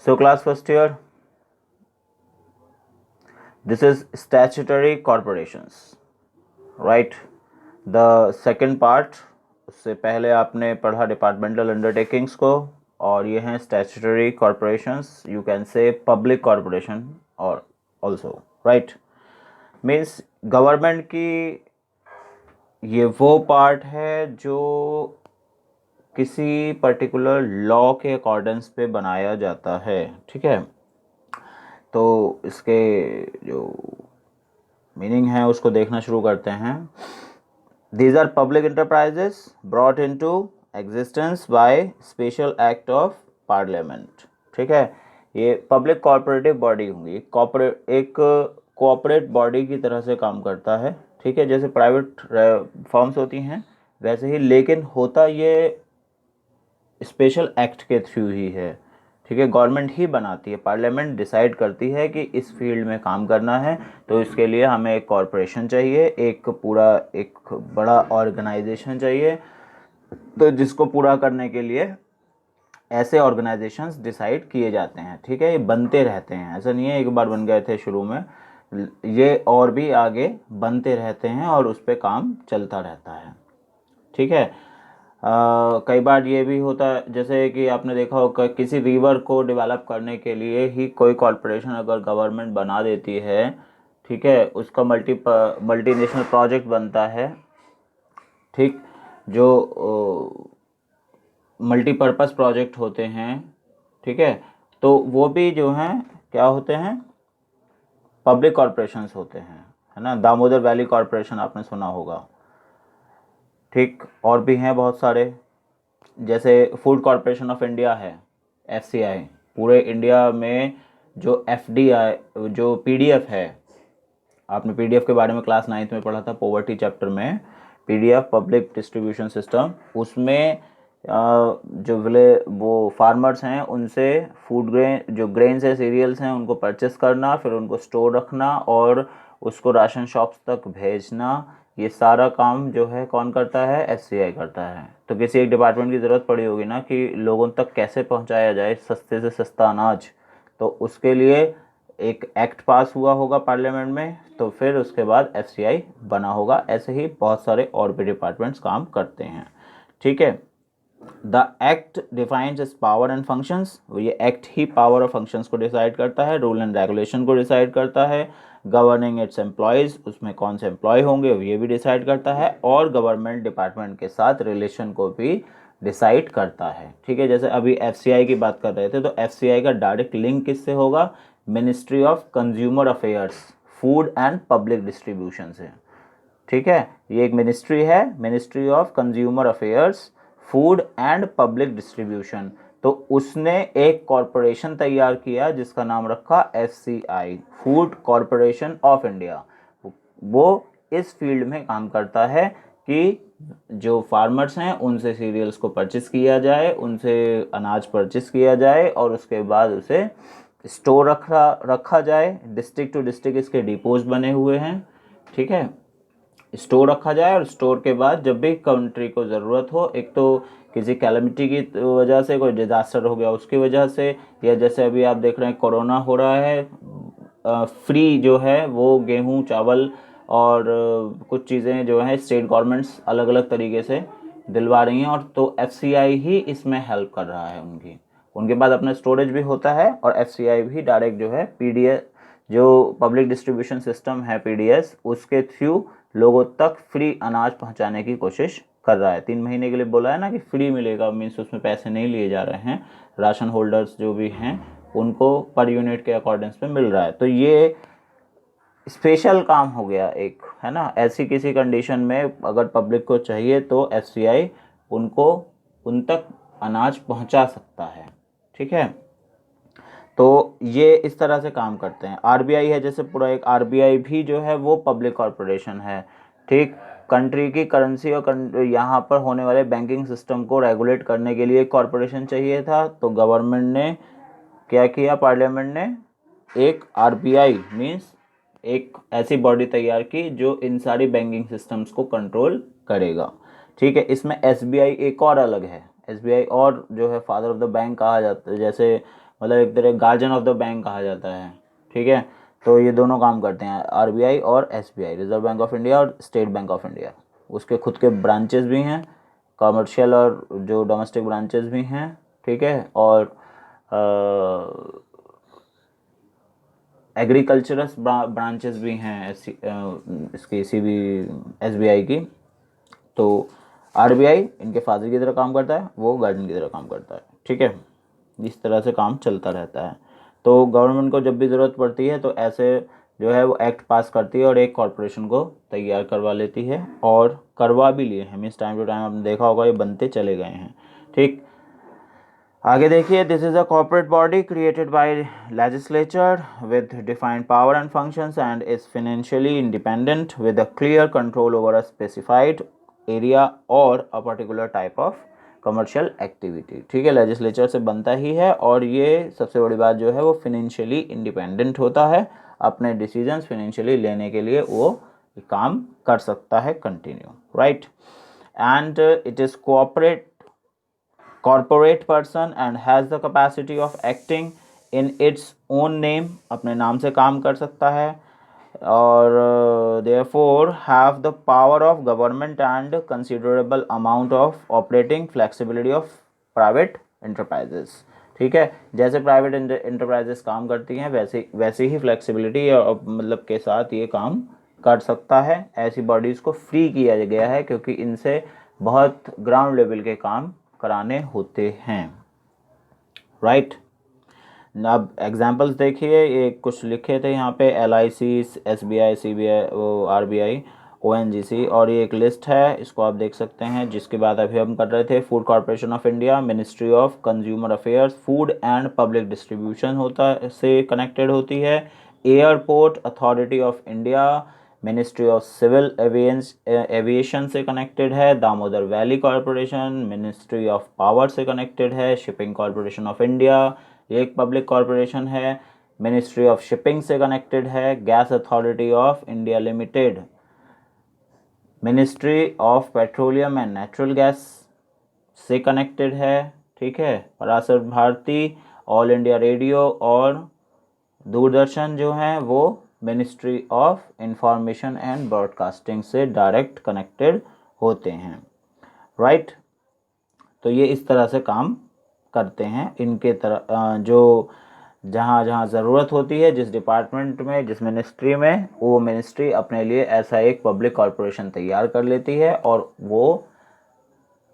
So class first year, this is statutory corporations, right? The second part, उससे पहले आपने पढ़ा डिपार्टमेंटल अंडरटेकिंग्स को, और ये हैं statutory corporations, you can say public corporation और ऑल्सो, राइट? मीन्स गवर्नमेंट की ये वो पार्ट है जो किसी पर्टिकुलर लॉ के अकॉर्डेंस पे बनाया जाता है, ठीक है? तो इसके जो मीनिंग है उसको देखना शुरू करते हैं। These are public enterprises brought into existence by special act of parliament, ठीक है? ये पब्लिक कॉर्पोरेटिव बॉडी होंगी, एक कोऑपरेट बॉडी की तरह से काम करता है, ठीक है? जैसे प्राइवेट फर्म्स होती हैं वैसे ही, लेकिन होता ये स्पेशल एक्ट के थ्रू ही है, ठीक है? गवर्नमेंट ही बनाती है, पार्लियामेंट डिसाइड करती है कि इस फील्ड में काम करना है, तो इसके लिए हमें एक कॉरपोरेशन चाहिए, एक बड़ा ऑर्गेनाइजेशन चाहिए, तो जिसको पूरा करने के लिए ऐसे ऑर्गेनाइजेशंस डिसाइड किए जाते हैं, ठीक है? ये बनते रहते हैं, ऐसा नहीं है एक बार बन गए थे शुरू में, ये और भी आगे बनते रहते हैं और उस पर काम चलता रहता है, ठीक है? कई बार ये भी होता है, जैसे कि आपने देखा होगा किसी रिवर को डेवलप करने के लिए ही कोई कॉरपोरेशन अगर गवर्नमेंट बना देती है, ठीक है, उसका मल्टीनेशनल प्रोजेक्ट बनता है, ठीक, जो मल्टीपर्पज़ प्रोजेक्ट होते हैं, ठीक है, तो वो भी जो हैं क्या होते हैं, पब्लिक कॉरपोरेशंस होते हैं, है ना? दामोदर वैली कॉरपोरेशन आपने सुना होगा, ठीक, और भी हैं बहुत सारे, जैसे फूड कॉरपोरेशन ऑफ इंडिया है, एफसीआई। पूरे इंडिया में जो एफडीआई, जो पीडीएफ है, आपने पीडीएफ के बारे में क्लास 9th में पढ़ा था, पॉवर्टी चैप्टर में, पीडीएफ पब्लिक डिस्ट्रीब्यूशन सिस्टम, उसमें वो फार्मर्स हैं उनसे फूड ग्रेन, जो ग्रेन्स है, सीरियल्स हैं, उनको परचेस करना, फिर उनको स्टोर रखना और उसको राशन शॉप्स तक भेजना, ये सारा काम जो है कौन करता है? एफसीआई करता है। तो किसी एक डिपार्टमेंट की ज़रूरत पड़ी होगी ना कि लोगों तक कैसे पहुंचाया जाए सस्ते से सस्ता अनाज, तो उसके लिए एक एक्ट पास हुआ होगा पार्लियामेंट में, तो फिर उसके बाद एफसीआई बना होगा। ऐसे ही बहुत सारे और भी डिपार्टमेंट्स काम करते हैं, ठीक है? The act defines it's power and functions, ये एक्ट ही पावर और फंक्शंस को डिसाइड करता है, रूल एंड रेगुलेशन को डिसाइड करता है, गवर्निंग इट्स एम्प्लॉयज़, उसमें कौन से एम्प्लॉय होंगे ये भी डिसाइड करता है, और गवर्नमेंट डिपार्टमेंट के साथ रिलेशन को भी डिसाइड करता है, ठीक है? जैसे अभी एफसीआई की बात कर रहे थे, तो एफसीआई का डायरेक्ट लिंक किससे होगा? Ministry of consumer affairs, food and public distribution से, ठीक है? ये एक मिनिस्ट्री है, ministry of consumer affairs, food and public distribution. तो उसने एक कॉरपोरेशन तैयार किया जिसका नाम रखा FCI, food corporation of India. वो इस फील्ड में काम करता है कि जो फार्मर्स हैं उनसे सीरियल्स को परचेस किया जाए, उनसे अनाज परचेस किया जाए, और उसके बाद उसे स्टोर रखा जाए। डिस्ट्रिक्ट टू डिस्ट्रिक्ट इसके डिपोज बने हुए हैं, ठीक है? स्टोर रखा जाए, और स्टोर के बाद जब भी कंट्री को ज़रूरत हो, एक तो किसी कैलमिटी की वजह से, कोई डिज़ास्टर हो गया उसकी वजह से, या जैसे अभी आप देख रहे हैं कोरोना हो रहा है, फ्री जो है वो गेहूं, चावल और कुछ चीज़ें जो हैं स्टेट गवर्नमेंट्स अलग अलग तरीके से दिलवा रही हैं, और तो एफसीआई ही इसमें हेल्प कर रहा है उनके पास अपना स्टोरेज भी होता है, और एफसीआई भी डायरेक्ट जो है पीडीएस, जो पब्लिक डिस्ट्रीब्यूशन सिस्टम है पीडीएस, उसके थ्रू लोगों तक फ्री अनाज पहुंचाने की कोशिश कर रहा है। 3 महीने के लिए बोला है ना कि फ्री मिलेगा, मीन्स उसमें पैसे नहीं लिए जा रहे हैं, राशन होल्डर्स जो भी हैं उनको पर यूनिट के अकॉर्डेंस में मिल रहा है। तो ये स्पेशल काम हो गया एक, है ना? ऐसी किसी कंडीशन में अगर पब्लिक को चाहिए तो एफसीआई उनको उन तक अनाज पहुंचा सकता है, ठीक है? तो ये इस तरह से काम करते हैं। आरबीआई है, जैसे पूरा एक आरबीआई भी जो है वो पब्लिक कॉरपोरेशन है, ठीक? कंट्री की करेंसी और यहाँ पर होने वाले बैंकिंग सिस्टम को रेगुलेट करने के लिए एक कॉरपोरेशन चाहिए था, तो गवर्नमेंट ने क्या किया, पार्लियामेंट ने एक आरबीआई मीन्स एक ऐसी बॉडी तैयार की जो इन सारी बैंकिंग सिस्टम्स को कंट्रोल करेगा, ठीक है? इसमें एसबीआई एक और अलग है, एसबीआई और जो है फादर ऑफ द बैंक कहा जाता है। जैसे मतलब एक तरह गार्जियन ऑफ द बैंक कहा जाता है, ठीक है। तो ये दोनों काम करते हैं, आरबीआई और SBI, reserve bank of India और स्टेट बैंक ऑफ इंडिया। उसके खुद के ब्रांचेस भी हैं, कमर्शियल और जो डोमेस्टिक ब्रांचेस भी हैं, ठीक है। और एग्रीकल्चरस ब्रांचेस भी हैं इसकी सीबी एसबीआई की। तो आरबीआई इनके फादर की तरह काम करता है, वो गार्जियन की तरह काम करता है, ठीक है। इस तरह से काम चलता रहता है। तो गवर्नमेंट को जब भी ज़रूरत पड़ती है तो ऐसे जो है वो एक्ट पास करती है और एक कॉरपोरेशन को तैयार करवा लेती है, और करवा भी लिए हैं, मीन्स टाइम टू टाइम आपने देखा होगा ये बनते चले गए हैं, ठीक। आगे देखिए, this is a corporate body created by legislature with defined power and functions and is financially independent with a clear control over a specified area और a particular type of commercial activity, ठीक है। Legislature से बनता ही है, और ये सबसे बड़ी बात जो है वो फाइनेंशियली इंडिपेंडेंट होता है, अपने डिसीजंस फाइनेंशियली लेने के लिए वो काम कर सकता है continue, right. And it is corporate person and has the capacity of acting in its own name, अपने नाम से काम कर सकता है, और therefore have the power of government and considerable amount of operating flexibility of private enterprises, ठीक है। जैसे प्राइवेट इंटरप्राइजेस काम करती हैं वैसे ही फ्लेक्सिबिलिटी मतलब के साथ ये काम कर सकता है। ऐसी बॉडीज़ को फ्री किया गया है क्योंकि इनसे बहुत ग्राउंड लेवल के काम कराने होते हैं, राइट। अब एग्जांपल्स देखिए, ये कुछ लिखे थे यहाँ पे, LIC, SBI, CBI, वो RBI, ONGC, और ये एक लिस्ट है, इसको आप देख सकते हैं, जिसके बाद अभी हम कर रहे थे। Food corporation of India, ministry of consumer affairs, food and public distribution होता से कनेक्टेड होती है। Airport authority of India, ministry of civil aviation से कनेक्टेड है। Damodar valley corporation, ministry of power से कनेक्टेड है। शिपिंग कॉरपोरेशन ऑफ इंडिया, ये एक पब्लिक कॉरपोरेशन है, मिनिस्ट्री ऑफ शिपिंग से कनेक्टेड है। Gas authority of India limited, ministry of petroleum and natural gas से कनेक्टेड है, ठीक है। Prasar Bharati, all India radio और दूरदर्शन जो हैं वो ministry of information and broadcasting से डायरेक्ट कनेक्टेड होते हैं, राइट। तो ये इस तरह से काम करते हैं, इनके तरह जो जहाँ जहाँ ज़रूरत होती है, जिस डिपार्टमेंट में, जिस मिनिस्ट्री में, वो मिनिस्ट्री अपने लिए ऐसा एक पब्लिक कॉरपोरेशन तैयार कर लेती है, और वो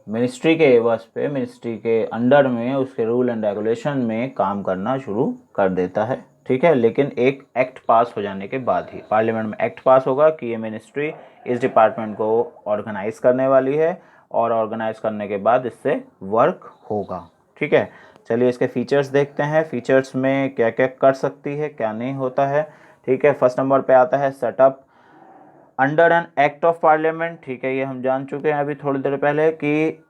मिनिस्ट्री के एवज पे, मिनिस्ट्री के अंडर में, उसके रूल एंड रेगुलेशन में काम करना शुरू कर देता है, ठीक है। लेकिन एक एक्ट पास हो जाने के बाद ही, पार्लियामेंट में एक्ट पास होगा कि ये मिनिस्ट्री इस डिपार्टमेंट को ऑर्गेनाइज करने वाली है, और ऑर्गेनाइज करने के बाद इससे वर्क होगा, ठीक है। चलिए इसके फीचर्स देखते हैं, फीचर्स में क्या क्या कर सकती है, क्या नहीं होता है, ठीक है। फर्स्ट नंबर पे आता है setup under an act of parliament, ठीक है। ये हम जान चुके हैं अभी थोड़ी देर पहले कि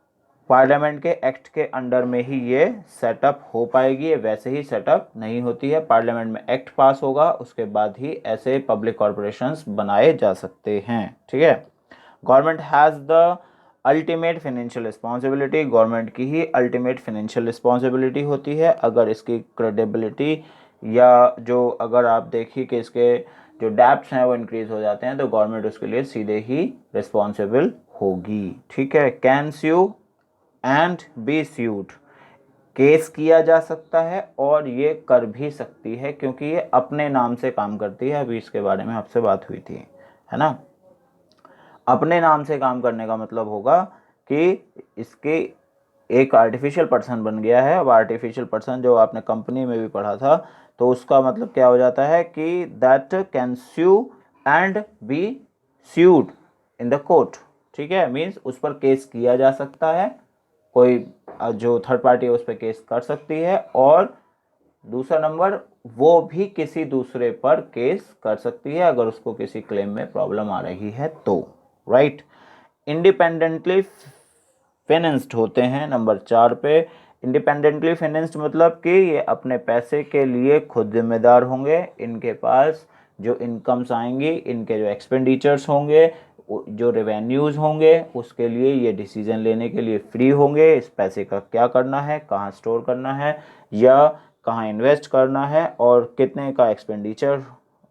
पार्लियामेंट के एक्ट के अंडर में ही ये सेटअप हो पाएगी, ये वैसे ही सेटअप नहीं होती है। पार्लियामेंट में एक्ट पास होगा, उसके बाद ही ऐसे पब्लिक कॉरपोरेशंस बनाए जा सकते हैं, ठीक है। Government has the ultimate financial responsibility, government की ही अल्टीमेट फाइनेंशियल रिस्पॉन्सिबिलिटी होती है। अगर इसकी क्रेडिबिलिटी या जो अगर आप देखिए कि इसके जो डेप्ट्स हैं वो इंक्रीज हो जाते हैं तो गवर्नमेंट उसके लिए सीधे ही रिस्पॉन्सिबल होगी, ठीक है। Can sue and be sued, case किया जा सकता है और ये कर भी सकती है क्योंकि ये अपने नाम से काम करती है। अभी इसके बारे में आपसे बात हुई थी, है ना। अपने नाम से काम करने का मतलब होगा कि इसके एक आर्टिफिशियल पर्सन बन गया है। अब आर्टिफिशियल पर्सन जो आपने कंपनी में भी पढ़ा था, तो उसका मतलब क्या हो जाता है कि that can sue and be sued in the court, ठीक है। मीन्स उस पर केस किया जा सकता है, कोई जो थर्ड पार्टी है उस पर केस कर सकती है, और दूसरा नंबर वो भी किसी दूसरे पर केस कर सकती है अगर उसको किसी क्लेम में प्रॉब्लम आ रही है तो, राइट। इंडिपेंडेंटली फाइनेंस्ड होते हैं नंबर 4 पे। इंडिपेंडेंटली फाइनेंस्ड मतलब कि ये अपने पैसे के लिए खुद जिम्मेदार होंगे, इनके पास जो इनकम्स आएंगी, इनके जो एक्सपेंडिचर्स होंगे, जो रेवेन्यूज़ होंगे, उसके लिए ये डिसीजन लेने के लिए फ्री होंगे, इस पैसे का क्या करना है, कहाँ स्टोर करना है, या कहाँ इन्वेस्ट करना है और कितने का एक्सपेंडिचर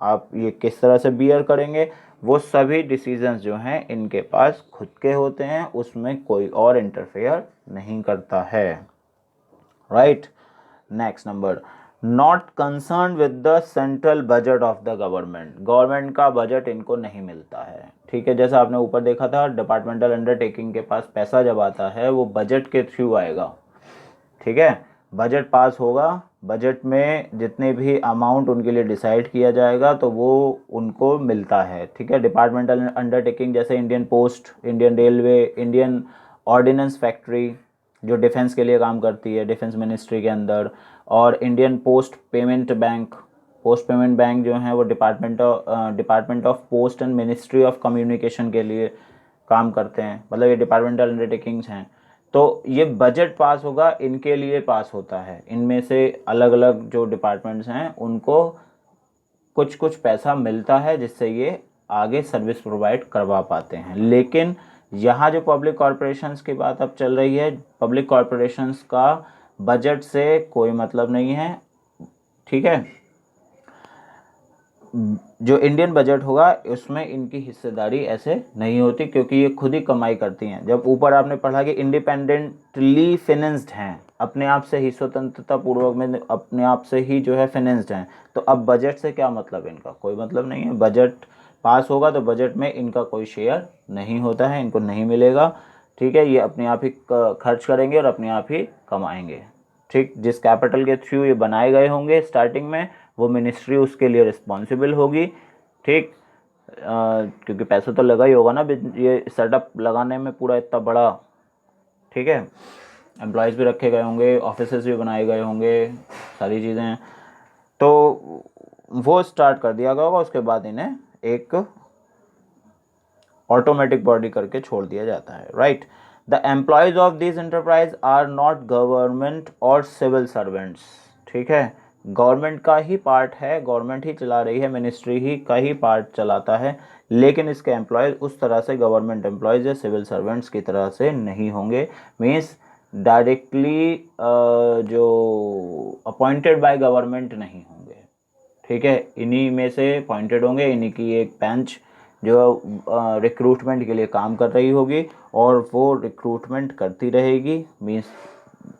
आप ये किस तरह से बियर करेंगे, वो सभी डिसीजंस जो हैं इनके पास खुद के होते हैं, उसमें कोई और इंटरफेयर नहीं करता है। Right. Next number, not concern with the central budget of the government, government का बजट इनको नहीं मिलता है। ठीक है, जैसा आपने ऊपर देखा था, डिपार्टमेंटल अंडरटेकिंग के पास पैसा जब आता है वो बजट के थ्रू आएगा। ठीक है, बजट पास होगा, बजट में जितने भी अमाउंट उनके लिए डिसाइड किया जाएगा तो वो उनको मिलता है। ठीक है, डिपार्टमेंटल अंडरटेकिंग जैसे Indian post, Indian railway, Indian ordnance factory जो डिफेंस के लिए काम करती है डिफेंस मिनिस्ट्री के अंदर, और Indian post payment bank, post payment bank जो है वो department of post and ministry of communication के लिए काम करते हैं, मतलब ये डिपार्टमेंटल अंडरटेकिंग्स हैं। तो ये बजट पास होगा, इनके लिए पास होता है। इनमें से अलग अलग जो डिपार्टमेंट्स हैं उनको कुछ कुछ पैसा मिलता है जिससे ये आगे सर्विस प्रोवाइड करवा पाते हैं। लेकिन यहाँ जो पब्लिक कॉरपोरेशंस की बात अब चल रही है, पब्लिक कॉरपोरेशंस का बजट से कोई मतलब नहीं है। ठीक है, जो इंडियन बजट होगा उसमें इनकी हिस्सेदारी ऐसे नहीं होती क्योंकि ये खुद ही कमाई करती हैं। जब ऊपर आपने पढ़ा कि इंडिपेंडेंटली फाइनेंस्ड हैं, अपने आप से ही स्वतंत्रता पूर्वक में अपने आप से ही जो है फाइनेंस्ड हैं, तो अब बजट से क्या मतलब, इनका कोई मतलब नहीं है। बजट पास होगा तो बजट में इनका कोई शेयर नहीं होता है, इनको नहीं मिलेगा। ठीक है, ये अपने आप ही खर्च करेंगे और अपने आप ही कमाएंगे। ठीक, जिस कैपिटल के थ्रू ये बनाए गए होंगे स्टार्टिंग में, वो मिनिस्ट्री उसके लिए रिस्पॉन्सिबल होगी। ठीक, क्योंकि पैसा तो लगा ही होगा ना ये सेटअप लगाने में पूरा इतना बड़ा। ठीक है, एम्प्लॉयज़ भी रखे गए होंगे, ऑफिसेस भी बनाए गए होंगे, सारी चीज़ें, तो वो स्टार्ट कर दिया गया होगा। उसके बाद इन्हें एक ऑटोमेटिक बॉडी करके छोड़ दिया जाता है। Right. The employees of this enterprise are not government और सिविल सर्वेंट्स। ठीक है, गवर्नमेंट का ही पार्ट है, गवर्नमेंट ही चला रही है, मिनिस्ट्री ही का ही पार्ट चलाता है, लेकिन इसके एम्प्लॉयज़ उस तरह से गवर्नमेंट एम्प्लॉयज़ या सिविल सर्वेंट्स की तरह से नहीं होंगे। मीन्स डायरेक्टली जो अपॉइंटेड बाय गवर्नमेंट नहीं होंगे। ठीक है, इन्हीं में से अपॉइंटेड होंगे, इन्हीं की एक बेंच जो रिक्रूटमेंट के लिए काम कर रही होगी और वो रिक्रूटमेंट करती रहेगी। मीन्स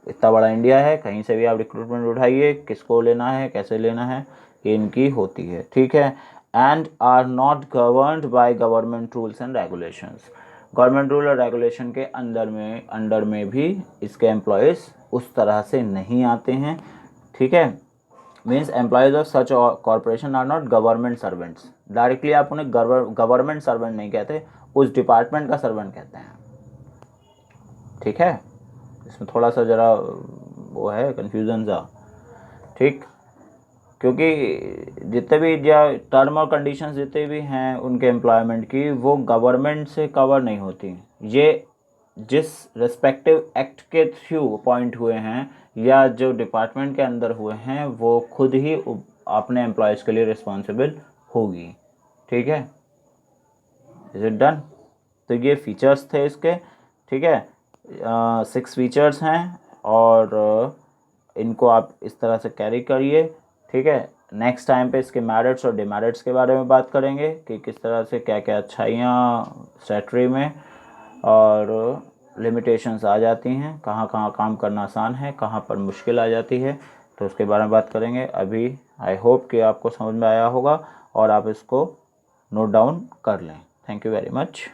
इतना बड़ा इंडिया है, कहीं से भी आप रिक्रूटमेंट उठाइए, किसको लेना है कैसे लेना है, इनकी होती है। ठीक है, and are not governed by government rules and regulations, government rule और रेगुलेशन के अंडर में भी इसके एम्प्लॉयज़ उस तरह से नहीं आते हैं। ठीक है, means employees of such corporation are not government servants. Directly आप उन्हें गवर्नमेंट सर्वेंट नहीं कहते, उस डिपार्टमेंट का सर्वेंट कहते हैं। ठीक है, इसमें थोड़ा सा ज़रा वो है कन्फ्यूज़न सा। ठीक, क्योंकि जितने भी टर्म और कंडीशंस जितने भी हैं उनके एम्प्लॉयमेंट की, वो गवर्नमेंट से कवर नहीं होती। ये जिस रेस्पेक्टिव एक्ट के थ्रू अपॉइंट हुए हैं या जो डिपार्टमेंट के अंदर हुए हैं, वो खुद ही अपने एम्प्लॉयज़ के लिए रिस्पॉन्सिबल होगी। ठीक है, इज इट डन? तो ये फीचर्स थे इसके। ठीक है, 6 फीचर्स हैं और इनको आप इस तरह से कैरी करिए। ठीक है, नेक्स्ट टाइम पे इसके मेरिट्स और डिमेरिट्स के बारे में बात करेंगे कि किस तरह से क्या क्या अच्छाइयाँ स्ट्रेटरी में और लिमिटेशंस आ जाती हैं, कहाँ कहाँ काम करना आसान है, कहाँ पर मुश्किल आ जाती है, तो उसके बारे में बात करेंगे। अभी आई होप कि आपको समझ में आया होगा और आप इसको नोट डाउन कर लें। Thank you very much.